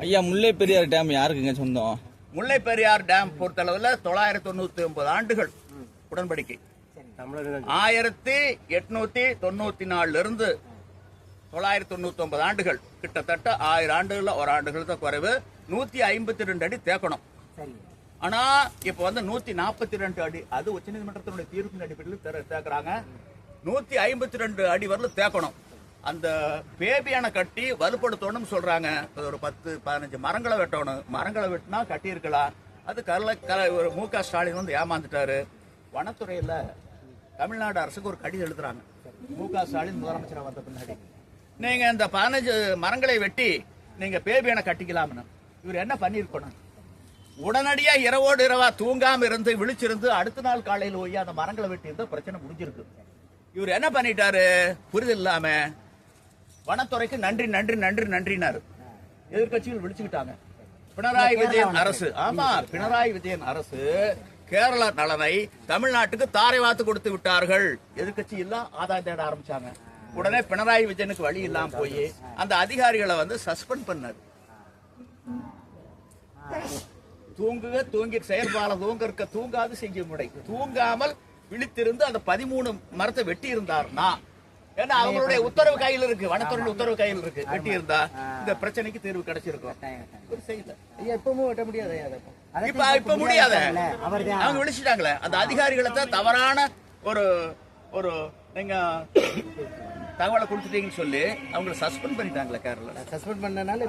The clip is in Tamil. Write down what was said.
ஐயா, முல்லை பெரியார் டேம் யாருக்குங்க சொந்தம்? முல்லை பெரியார் டேம் பொறுத்தளவுல 999 ஆண்டுகள் உடன்படிக்கை. 1894 இருந்து 999 ஆண்டுகள், கிட்டத்தட்ட 1000 ஆண்டுகள், ஒரு ஆண்டுகள் தான் குறைவு. 152 அடி தேக்கணும். ஆனா இப்ப வந்து 142 அடி, அது உச்சநீதிமன்றத்தினுடைய தீர்ப்பின் அடிப்படையில் தேக்குறாங்க. 152 அடி வரலும் தேக்கணும். அந்த பேபியான கட்டி வலுப்படுத்தணும் சொல்றாங்க. ஒரு 10-15 மரங்களை வெட்டணும். மரங்களை வெட்டினா கட்டி இருக்கலாம். அது ஒரு மு.க. ஸ்டாலின் வந்து ஏமாந்துட்டாரு. வனத்துறையில தமிழ்நாடு அரசுக்கு ஒரு கடிதம் எழுதுறாங்க. மு.க. ஸ்டாலின் முதலமைச்சராக வந்த பின்னாடி, நீங்க இந்த 15 மரங்களை வெட்டி நீங்க பேபியான கட்டிக்கலாம்னு. இவர் என்ன பண்ணிருக்கணும்? உடனடியா இரவோடு இரவா தூங்காம இருந்து விழிச்சிருந்து அடுத்த நாள் காலையில் போய் அந்த மரங்களை வெட்டி இருந்தா பிரச்சனை முடிஞ்சிருக்கு. இவர் என்ன பண்ணிட்டாரு? புரிதல் இல்லாம வனத்துறைக்கு நன்றி நன்றி நன்றி நன்றினாரு. எதிர்கட்சிகள் விழிச்சுக்கிட்டாங்க. பினராயி விஜயன் அரசு, ஆமா, பினராயி விஜயன் அரசு கேரள நலனை தமிழ்நாட்டுக்கு தாரை வாத்து கொடுத்து விட்டார்கள். எதிர்கட்சி எல்லாம் ஆதாயம் தேட ஆரம்பிச்சாங்க. உடனே பினராயி விஜயனுக்கு வழி இல்லாம போய் அந்த அதிகாரிகளை வந்து சஸ்பெண்ட் பண்ணாரு. தூங்கி செயல்பால தூங்காது செய்ய முறை, தூங்காமல் விழித்திருந்து அந்த 13 மரத்தை வெட்டி இருந்தார்னா, ஏன்னா அவங்களுடைய உத்தரவு கையில் இருக்கு, வனத்துறையின் உத்தரவு கையில் இருக்கு. வெட்டி இருந்தா இந்த பிரச்சனைக்கு தீர்வு கிடைச்சிருக்கும். இப்பவும் வெட்ட முடியாது. இப்ப முடியாத அவங்க விழிச்சிட்டாங்களே. அந்த அதிகாரிகளை தான் தவறான ஒரு நீங்க தகவலை கொடுத்துட்டீங்கன்னு சொல்லி அவங்களை சஸ்பெண்ட் பண்ணிட்டாங்களே கேரளா. சஸ்பெண்ட் பண்ணனால